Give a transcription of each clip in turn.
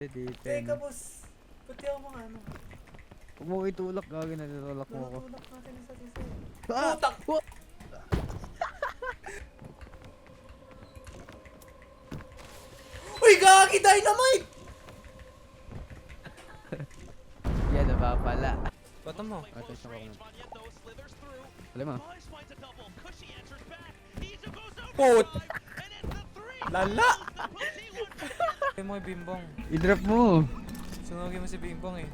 Teka boss, pati ako mga ano. Huwag mo itulak, gagawin na nilulak mo ako. Natulak natin isa isa. Ah! Putak! Uy, gagi dynamite! Yan, napapala. Bato mo. Ate, siya ko na. Alam mo. Put! Lala! Sunugin mo yung bimbong. I-drop mo. Sunugin mo si bimbong eh.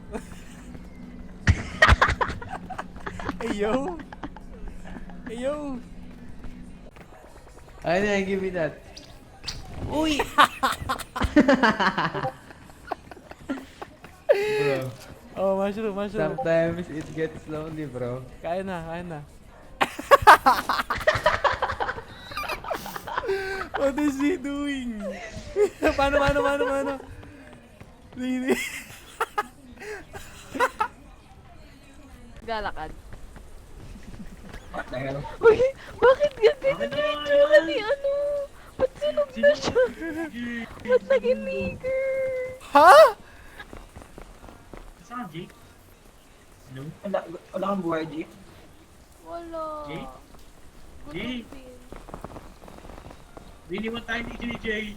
Ayo! Ayo! Ay, na, give me that. Uy! Bro, Oh, mushroom. sometimes it gets lonely, bro. Kaya na. What is he doing? Paano? Lini. Galakad. Uy, bakit ganyan yung itsura ni ano? Ba't sunog na siya? Ba't naging nigger? Ha? Saan, Jake? Ano? Wala kang buhay, Jake? Wala. Jake? Gutom Jake? din. Biniwan tayo ni JJ. Yeah.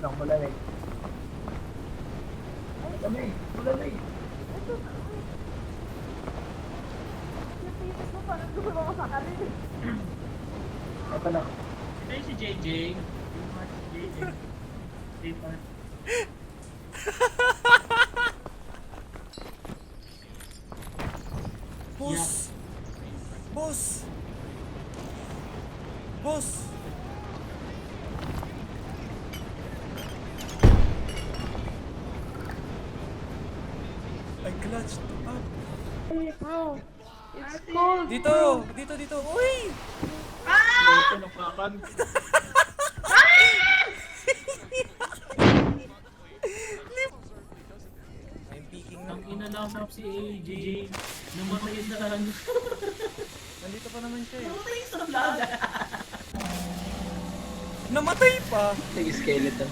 Lang, malamig. Malamig. Ito na. Yung titis mo parang gumawa ko sa kanin. Ito na. Ito yung si JJ. Yung mga si JJ. Dito. Boss! I clutched up. Bro, it's cold. Dito. Uy! Ito ng kakan. I'm peeking na. Ang inalasap si JJ. Namatayin na lang. Nandito pa naman siya eh. Namatayin sa laga. Namatay pa! Nag-skeleton.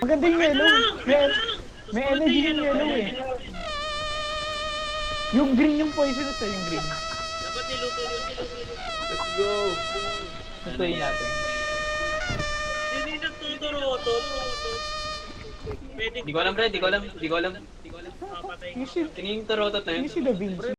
Maganda yung yellow. May energy yung yellow eh. Yung green yung poisonous eh, yung green. Dapat niluto yun. Let's go! Tutuin natin. Hindi nagtuturo. Pwede. Di ko alam, pre. Di ko alam. Papatay. You see, Tingin yung tarotot na yun. you see the veins?